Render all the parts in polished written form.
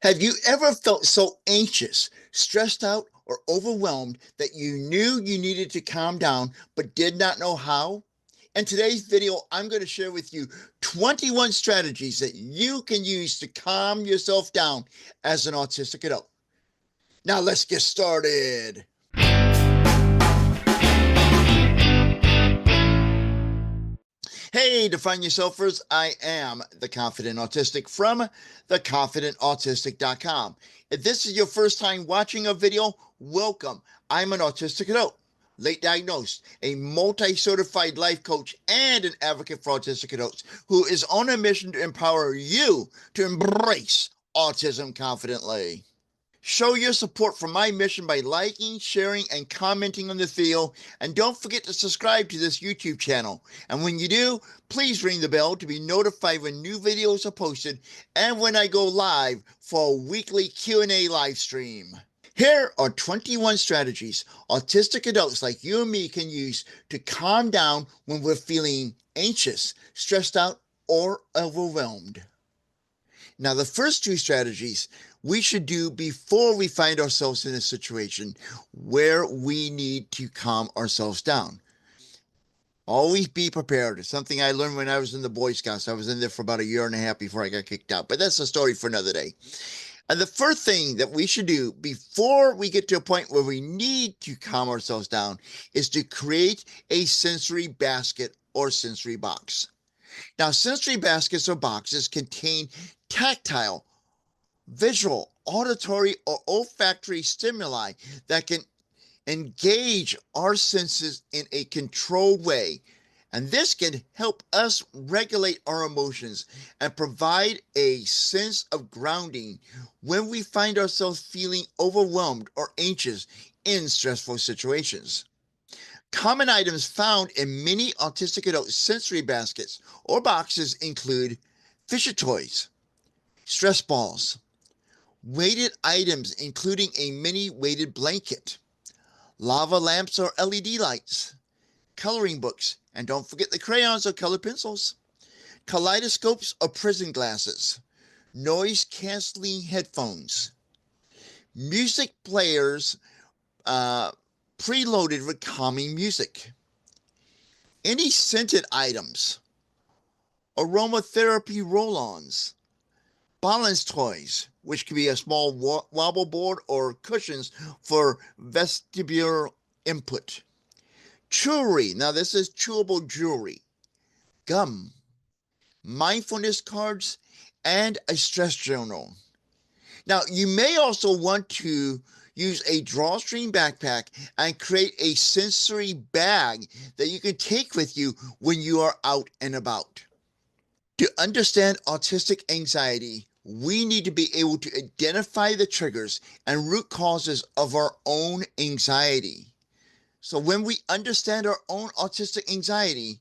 Have you ever felt so anxious, stressed out, or overwhelmed that you knew you needed to calm down but did not know how? In today's video, I'm going to share with you 21 strategies that you can use to calm yourself down as an autistic adult. Now, let's get started. Hey, Define Yourselfers, I am the Confident Autistic from theconfidentautistic.com. If this is your first time watching a video, welcome. I'm an autistic adult, late diagnosed, a multi-certified life coach, and an advocate for autistic adults who is on a mission to empower you to embrace autism confidently. Show your support for my mission by liking, sharing, and commenting on the video. And don't forget to subscribe to this YouTube channel. And when you do, please ring the bell to be notified when new videos are posted and when I go live for a weekly Q&A live stream. Here are 21 strategies autistic adults like you and me can use to calm down when we're feeling anxious, stressed out, or overwhelmed. Now, the first two strategies we should do before we find ourselves in a situation where we need to calm ourselves down. Always be prepared. It's something I learned when I was in the Boy Scouts. I was in there for about a year and a half before I got kicked out, but that's a story for another day. And the first thing that we should do before we get to a point where we need to calm ourselves down is to create a sensory basket or sensory box. Now, sensory baskets or boxes contain tactile, visual, auditory, or olfactory stimuli that can engage our senses in a controlled way. And this can help us regulate our emotions and provide a sense of grounding when we find ourselves feeling overwhelmed or anxious in stressful situations. Common items found in many autistic adult sensory baskets or boxes include fidget toys, stress balls, weighted items including a mini weighted blanket, lava lamps or LED lights, coloring books, and don't forget the crayons or colored pencils, kaleidoscopes or prism glasses, noise canceling headphones, music players preloaded with calming music, any scented items, aromatherapy roll-ons, balance toys, which could be a small wobble board or cushions for vestibular input, jewelry, now this is chewable jewelry, gum, mindfulness cards, and a stress journal. Now, you may also want to use a drawstring backpack and create a sensory bag that you can take with you when you are out and about. To understand autistic anxiety, we need to be able to identify the triggers and root causes of our own anxiety. So when we understand our own autistic anxiety,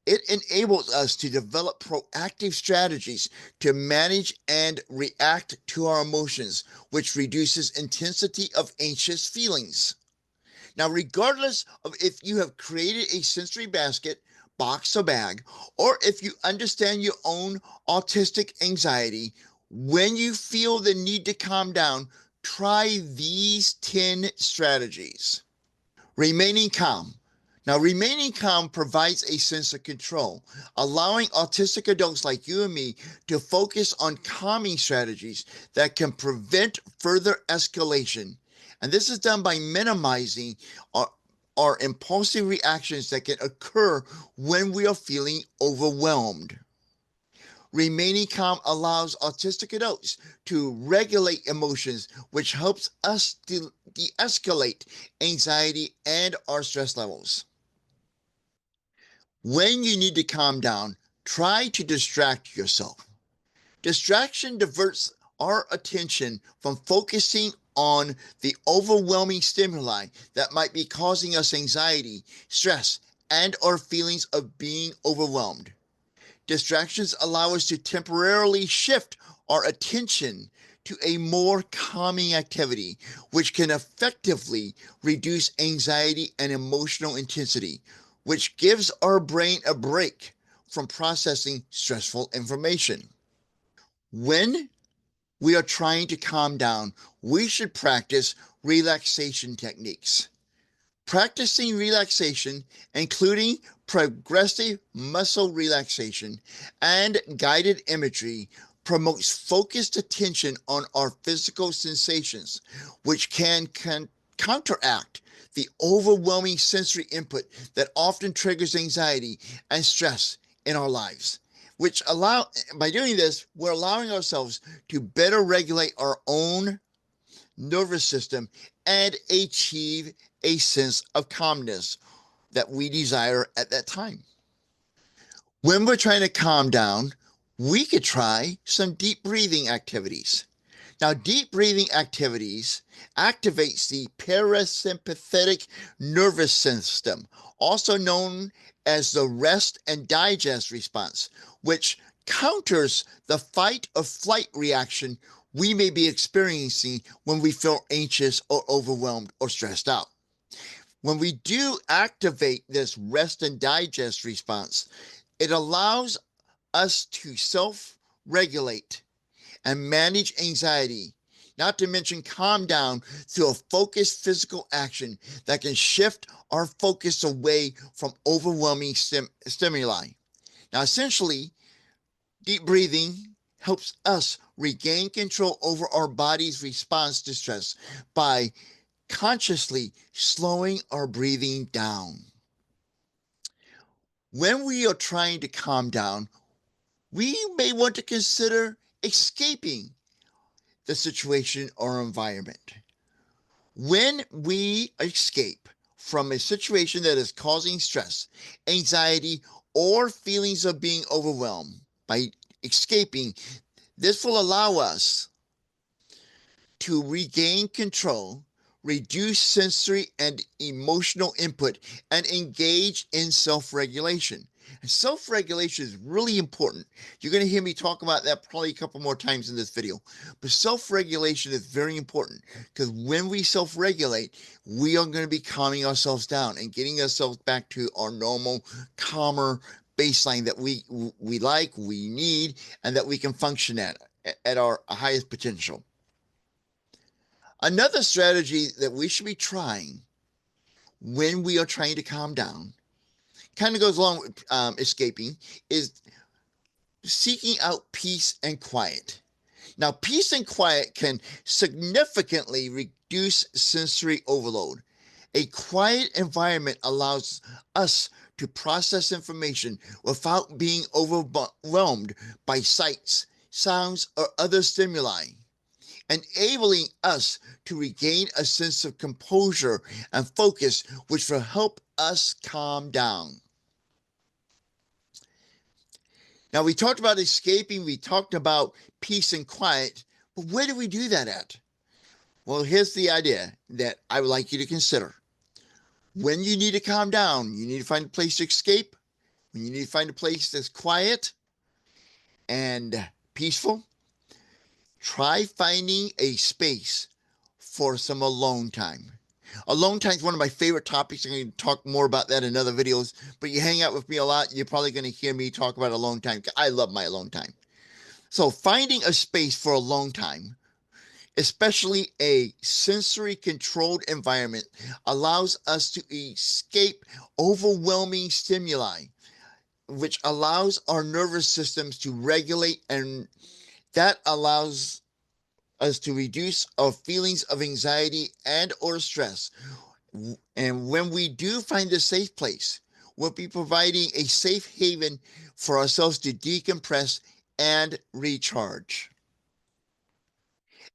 it enables us to develop proactive strategies to manage and react to our emotions, which reduces intensity of anxious feelings. Now, regardless of if you have created a sensory basket, box, or bag, or if you understand your own autistic anxiety, when you feel the need to calm down, try these 10 strategies. Remaining calm. Now, remaining calm provides a sense of control, allowing autistic adults like you and me to focus on calming strategies that can prevent further escalation. And this is done by minimizing our impulsive reactions that can occur when we are feeling overwhelmed. Remaining calm allows autistic adults to regulate emotions, which helps us de-escalate anxiety and our stress levels. When you need to calm down, try to distract yourself. Distraction diverts our attention from focusing on the overwhelming stimuli that might be causing us anxiety, stress, and our feelings of being overwhelmed. Distractions allow us to temporarily shift our attention to a more calming activity, which can effectively reduce anxiety and emotional intensity, which gives our brain a break from processing stressful information. When we are trying to calm down, we should practice relaxation techniques. Practicing relaxation, including progressive muscle relaxation and guided imagery, promotes focused attention on our physical sensations, which can counteract the overwhelming sensory input that often triggers anxiety and stress in our lives. By doing this, we're allowing ourselves to better regulate our own nervous system and achieve a sense of calmness that we desire at that time. When we're trying to calm down, we could try some deep breathing activities. Now, deep breathing activities activates the parasympathetic nervous system, also known as the rest and digest response, which counters the fight or flight reaction we may be experiencing when we feel anxious or overwhelmed or stressed out. When we do activate this rest and digest response, it allows us to self-regulate and manage anxiety, not to mention calm down through a focused physical action that can shift our focus away from overwhelming stimuli. Now, essentially, deep breathing helps us regain control over our body's response to stress by consciously slowing our breathing down. When we are trying to calm down, we may want to consider escaping the situation or environment. When we escape from a situation that is causing stress, anxiety, or feelings of being overwhelmed, by escaping, this will allow us to regain control, reduce sensory and emotional input, and engage in self-regulation. And self-regulation is really important. You're going to hear me talk about that probably a couple more times in this video. But self-regulation is very important because when we self-regulate, we are going to be calming ourselves down and getting ourselves back to our normal, calmer baseline that we like, we need, and that we can function at our highest potential. Another strategy that we should be trying when we are trying to calm down, kind of goes along with escaping, is seeking out peace and quiet. Now, peace and quiet can significantly reduce sensory overload. A quiet environment allows us to process information without being overwhelmed by sights, sounds, or other stimuli, enabling us to regain a sense of composure and focus, which will help us calm down. Now, we talked about escaping, we talked about peace and quiet, but where do we do that at? Well, here's the idea that I would like you to consider. When you need to calm down, you need to find a place to escape. When you need to find a place that's quiet and peaceful, try finding a space for some alone time. Alone time is one of my favorite topics. I'm going to talk more about that in other videos, but you hang out with me a lot, you're probably going to hear me talk about alone time. I love my alone time. So finding a space for alone time, especially a sensory controlled environment, allows us to escape overwhelming stimuli, which allows our nervous systems to regulate, and that allows us to reduce our feelings of anxiety and or stress. And when we do find a safe place, we'll be providing a safe haven for ourselves to decompress and recharge.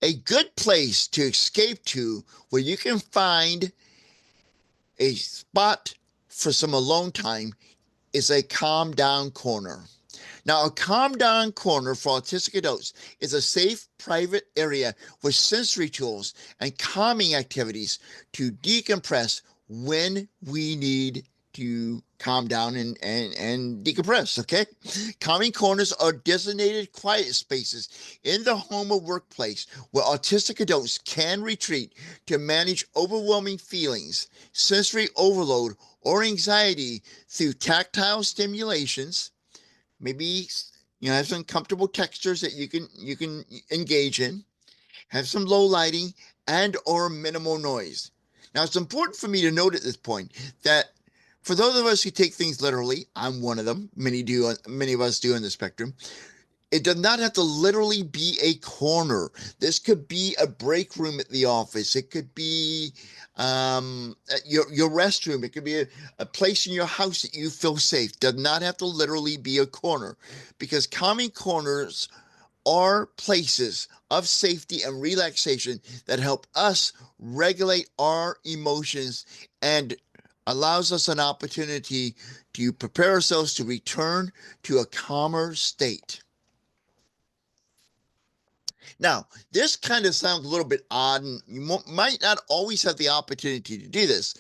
A good place to escape to where you can find a spot for some alone time is a calm down corner. Now, a calm down corner for autistic adults is a safe, private area with sensory tools and calming activities to decompress when we need to calm down and decompress, okay? Calming corners are designated quiet spaces in the home or workplace where autistic adults can retreat to manage overwhelming feelings, sensory overload, or anxiety through tactile stimulations, maybe Have some comfortable textures that you can engage in. Have some low lighting and or minimal noise. Now, it's important for me to note at this point that for those of us who take things literally, I'm one of them. Many of us do on the spectrum. It does not have to literally be a corner. This could be a break room at the office. It could be your restroom. It could be a place in your house that you feel safe. Does not have to literally be a corner, because calming corners are places of safety and relaxation that help us regulate our emotions and allows us an opportunity to prepare ourselves to return to a calmer state. Now, this kind of sounds a little bit odd, and you might not always have the opportunity to do this,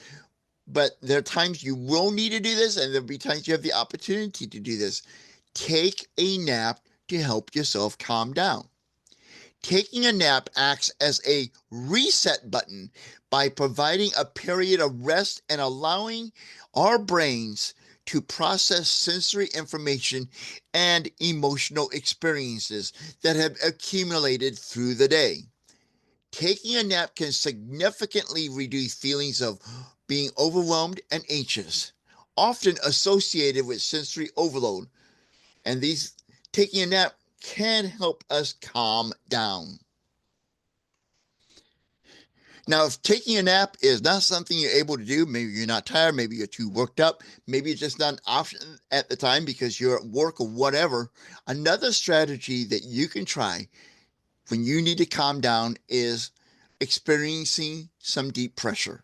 but there are times you will need to do this, and there'll be times you have the opportunity to do this. Take a nap to help yourself calm down. Taking a nap acts as a reset button by providing a period of rest and allowing our brains to process sensory information and emotional experiences that have accumulated through the day. Taking a nap can significantly reduce feelings of being overwhelmed and anxious, often associated with sensory overload, and these taking a nap can help us calm down. Now, if taking a nap is not something you're able to do, maybe you're not tired, maybe you're too worked up, maybe it's just not an option at the time because you're at work or whatever, another strategy that you can try when you need to calm down is experiencing some deep pressure.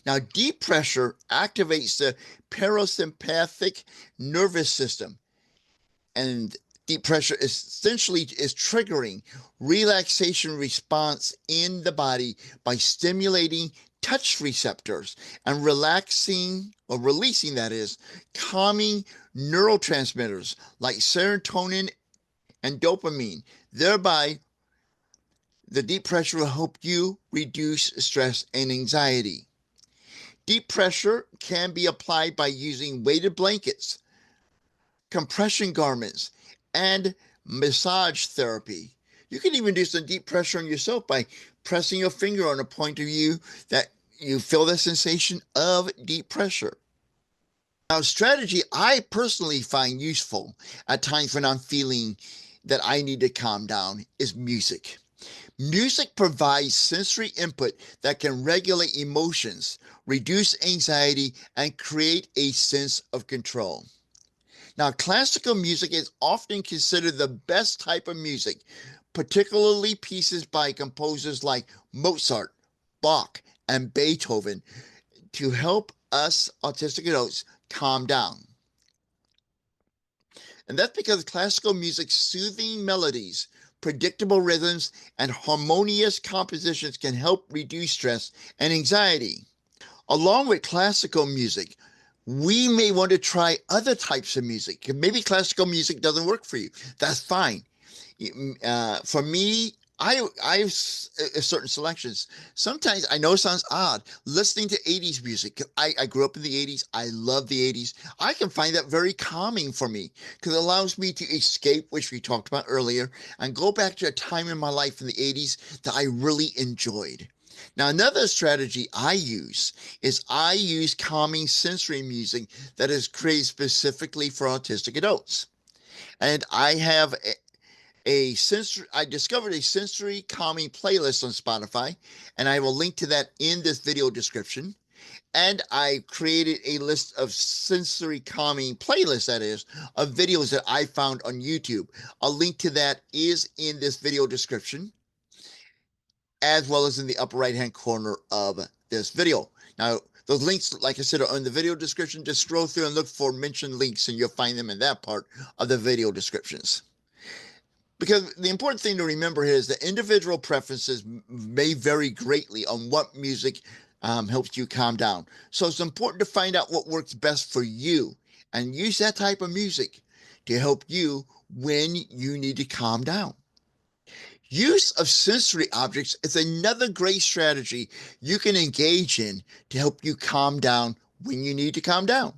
Now, deep pressure activates the parasympathetic nervous system, and deep pressure essentially is triggering relaxation response in the body by stimulating touch receptors and relaxing or releasing, that is, calming neurotransmitters like serotonin and dopamine. Thereby, the deep pressure will help you reduce stress and anxiety. Deep pressure can be applied by using weighted blankets, compression garments, and massage therapy. You can even do some deep pressure on yourself by pressing your finger on a point of view that you feel the sensation of deep pressure. Now, strategy I personally find useful at times when I'm feeling that I need to calm down is music. Music provides sensory input that can regulate emotions, reduce anxiety, and create a sense of control. Now, classical music is often considered the best type of music, particularly pieces by composers like Mozart, Bach, and Beethoven, to help us autistic adults calm down. And that's because classical music's soothing melodies, predictable rhythms, and harmonious compositions can help reduce stress and anxiety. Along with classical music, we may want to try other types of music. Maybe classical music doesn't work for you. That's fine. For me, I have certain selections. Sometimes I know it sounds odd listening to 80s music. I grew up in the 80s. I love the 80s. I can find that very calming for me because it allows me to escape, which we talked about earlier, and go back to a time in my life in the 80s that I really enjoyed. Now, another strategy I use is I use calming sensory music that is created specifically for autistic adults. And I discovered a sensory calming playlist on Spotify, and I will link to that in this video description. And I created a list of sensory calming playlists, that is, of videos that I found on YouTube. A link to that is in this video description, as well as in the upper right-hand corner of this video. Now, those links, like I said, are in the video description. Just scroll through and look for mentioned links, and you'll find them in that part of the video descriptions. Because the important thing to remember here is that individual preferences may vary greatly on what music helps you calm down. So it's important to find out what works best for you and use that type of music to help you when you need to calm down. Use of sensory objects is another great strategy you can engage in to help you calm down when you need to calm down.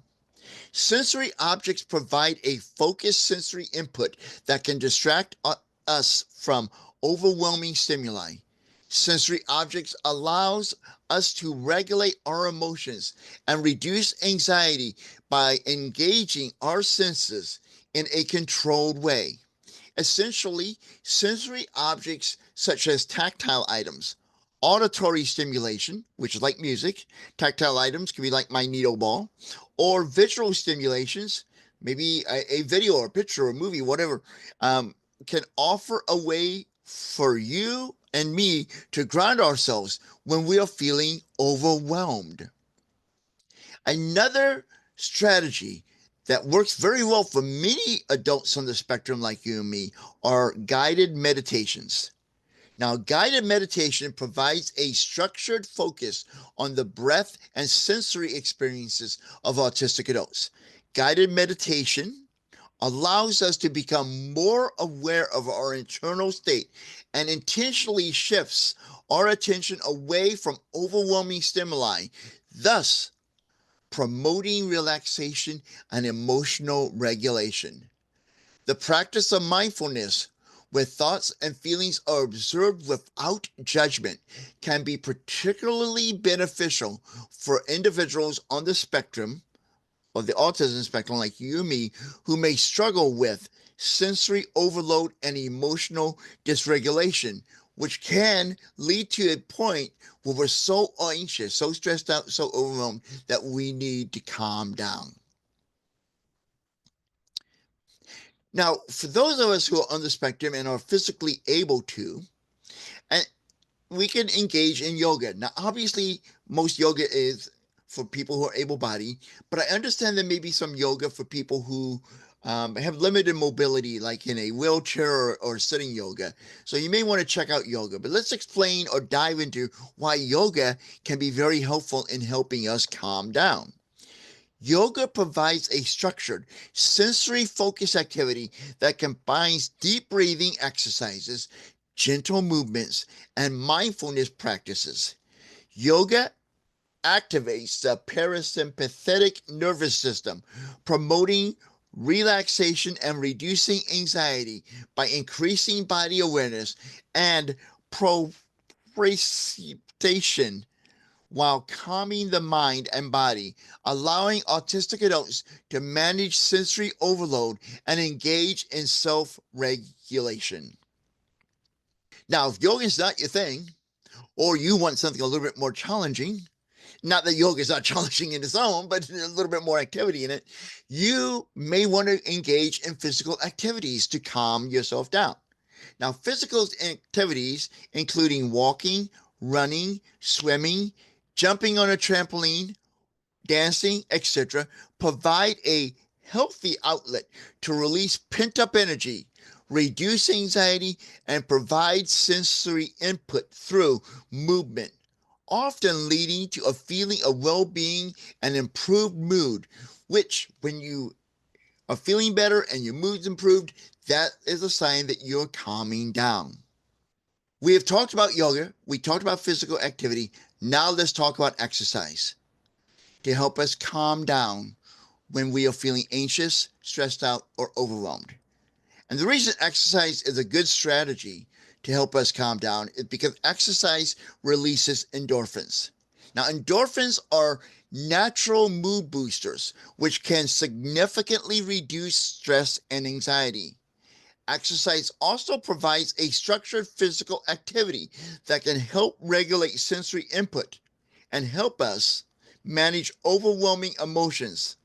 Sensory objects provide a focused sensory input that can distract us from overwhelming stimuli. Sensory objects allows us to regulate our emotions and reduce anxiety by engaging our senses in a controlled way. Essentially, sensory objects such as tactile items, auditory stimulation, which is like music, tactile items can be like my needle ball, or visual stimulations, maybe a video or a picture or a movie, whatever, can offer a way for you and me to ground ourselves when we are feeling overwhelmed. Another strategy that works very well for many adults on the spectrum like you and me are guided meditations. Now, guided meditation provides a structured focus on the breath and sensory experiences of autistic adults. Guided meditation allows us to become more aware of our internal state and intentionally shifts our attention away from overwhelming stimuli, thus promoting relaxation and emotional regulation. The practice of mindfulness, where thoughts and feelings are observed without judgment, can be particularly beneficial for individuals on the spectrum, or the autism spectrum, like you and me, who may struggle with sensory overload and emotional dysregulation, which can lead to a point where we're so anxious, so stressed out, so overwhelmed that we need to calm down. Now, for those of us who are on the spectrum and are physically able to, and we can engage in yoga. Now, obviously, most yoga is for people who are able-bodied, but I understand there may be some yoga for people who have limited mobility, like in a wheelchair or sitting yoga. So you may want to check out yoga. But let's explain or dive into why yoga can be very helpful in helping us calm down. Yoga provides a structured, sensory focused activity that combines deep breathing exercises, gentle movements, and mindfulness practices. Yoga activates the parasympathetic nervous system, promoting relaxation and reducing anxiety by increasing body awareness and proprioception while calming the mind and body, allowing autistic adults to manage sensory overload and engage in self-regulation. Now, if yoga is not your thing, or you want something a little bit more challenging, not that yoga is not challenging in its own, but a little bit more activity in it, you may want to engage in physical activities to calm yourself down. Now, physical activities, including walking, running, swimming, jumping on a trampoline, dancing, etc., provide a healthy outlet to release pent-up energy, reduce anxiety, and provide sensory input through movement, often leading to a feeling of well-being and improved mood, which when you are feeling better and your mood's improved, that is a sign that you're calming down. We have talked about yoga, we talked about physical activity. Now let's talk about exercise to help us calm down when we are feeling anxious, stressed out, or overwhelmed. And the reason exercise is a good strategy to help us calm down is because exercise releases endorphins. Now, endorphins are natural mood boosters, which can significantly reduce stress and anxiety. Exercise also provides a structured physical activity that can help regulate sensory input and help us manage overwhelming emotions.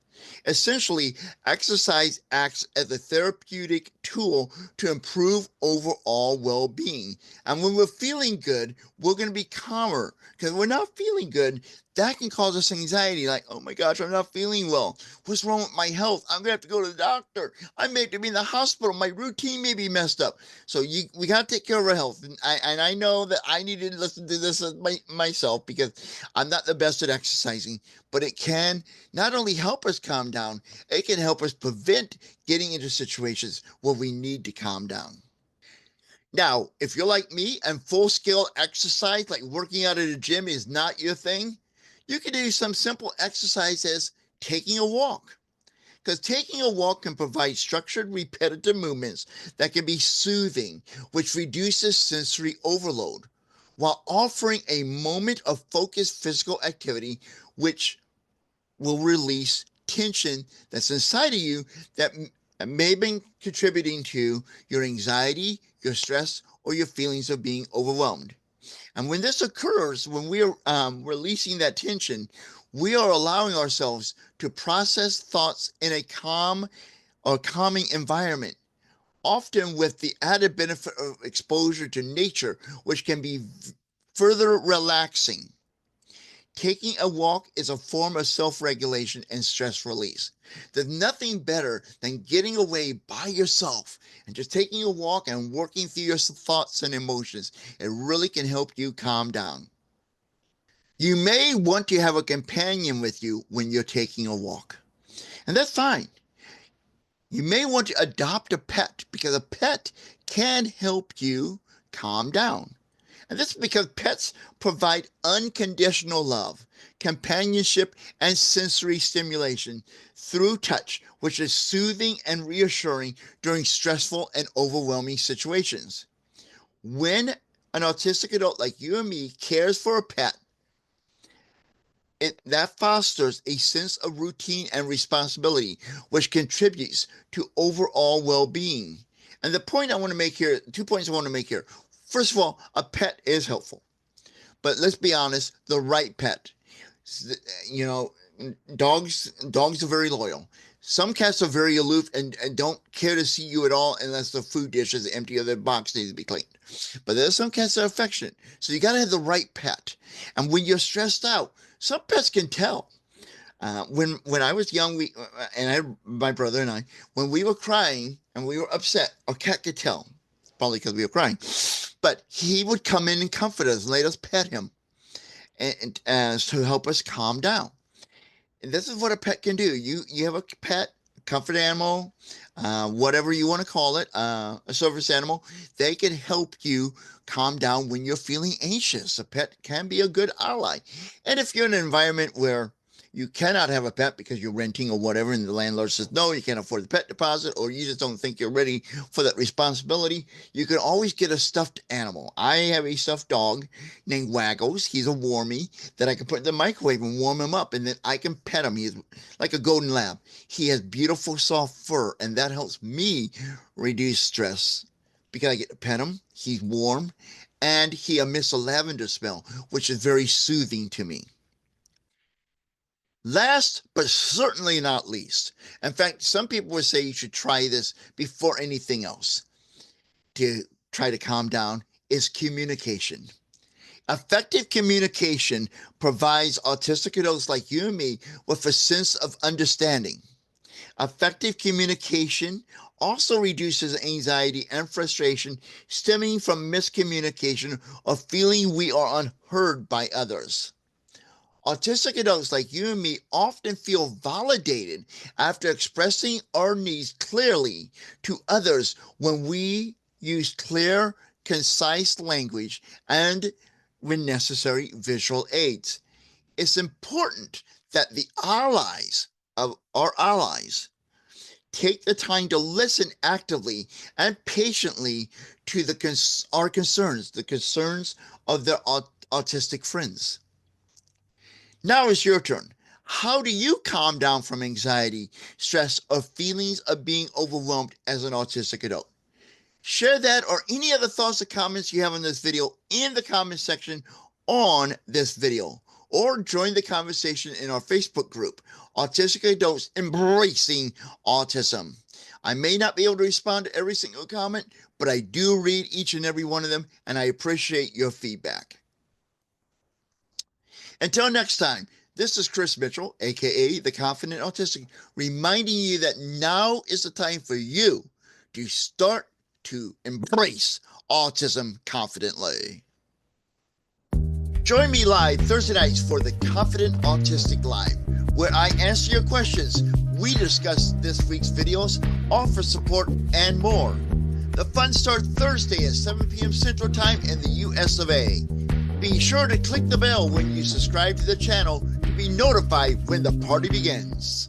Essentially, exercise acts as a therapeutic tool to improve overall well being. And when we're feeling good, we're going to be calmer. Because we're not feeling good, that can cause us anxiety like, oh my gosh, I'm not feeling well. What's wrong with my health? I'm going to have to go to the doctor. I may have to be in the hospital. My routine may be messed up. So we got to take care of our health. And I know that I need to listen to this myself because I'm not the best at exercising, but it can not only help us calm down, it can help us prevent getting into situations where we need to calm down. Now, if you're like me and full scale exercise, like working out at a gym, is not your thing, you can do some simple exercise as taking a walk, Because taking a walk can provide structured, repetitive movements that can be soothing, which reduces sensory overload, while offering a moment of focused physical activity, which will release tension that's inside of you that may have been contributing to your anxiety, your stress, or your feelings of being overwhelmed. And when this occurs, when we are releasing that tension, we are allowing ourselves to process thoughts in a calm or calming environment, often with the added benefit of exposure to nature, which can be further relaxing. Taking a walk is a form of self-regulation and stress release. There's nothing better than getting away by yourself and just taking a walk and working through your thoughts and emotions. It really can help you calm down. You may want to have a companion with you when you're taking a walk, and that's fine. You may want to adopt a pet because a pet can help you calm down. And this is because pets provide unconditional love, companionship, and sensory stimulation through touch, which is soothing and reassuring during stressful and overwhelming situations. When an autistic adult like you and me cares for a pet, that fosters a sense of routine and responsibility, which contributes to overall well-being. And the point I want to make here, 2 points I want to make here. First of all, a pet is helpful, but let's be honest, the right pet. You know, dogs are very loyal. Some cats are very aloof and don't care to see you at all unless the food dish is empty or the box needs to be cleaned. But there are some cats that are affectionate. So you got to have the right pet. And when you're stressed out, some pets can tell. When I was young, my brother and I, when we were crying and we were upset, our cat could tell, probably because we were crying. But he would come in and comfort us, let us pet him, and to help us calm down. And this is what a pet can do. You have a pet, comfort animal, whatever you want to call it, a service animal. They can help you calm down when you're feeling anxious. A pet can be a good ally. And if you're in an environment where you cannot have a pet because you're renting or whatever, and the landlord says, no, you can't afford the pet deposit, or you just don't think you're ready for that responsibility, you can always get a stuffed animal. I have a stuffed dog named Waggles. He's a warmie that I can put in the microwave and warm him up, and then I can pet him. He's like a golden lab. He has beautiful soft fur, and that helps me reduce stress because I get to pet him. He's warm, and he emits a lavender smell, which is very soothing to me. Last, but certainly not least, in fact, some people would say you should try this before anything else to try to calm down, is communication. Effective communication provides autistic adults like you and me with a sense of understanding. Effective communication also reduces anxiety and frustration stemming from miscommunication or feeling we are unheard by others. Autistic adults like you and me often feel validated after expressing our needs clearly to others when we use clear, concise language and, when necessary, visual aids. It's important that the allies of our allies take the time to listen actively and patiently to our concerns, the concerns of their autistic friends. Now it's your turn. How do you calm down from anxiety, stress, or feelings of being overwhelmed as an autistic adult? Share that or any other thoughts or comments you have on this video in the comment section on this video, or join the conversation in our Facebook group, Autistic Adults Embracing Autism. I may not be able to respond to every single comment, but I do read each and every one of them, and I appreciate your feedback. Until next time, this is Chris Mitchell, aka The Confident Autistic, reminding you that now is the time for you to start to embrace autism confidently. Join me live Thursday nights for The Confident Autistic Live, where I answer your questions, we discuss this week's videos, offer support, and more. The fun starts Thursday at 7 p.m. Central Time in the US of A. Be sure to click the bell when you subscribe to the channel to be notified when the party begins.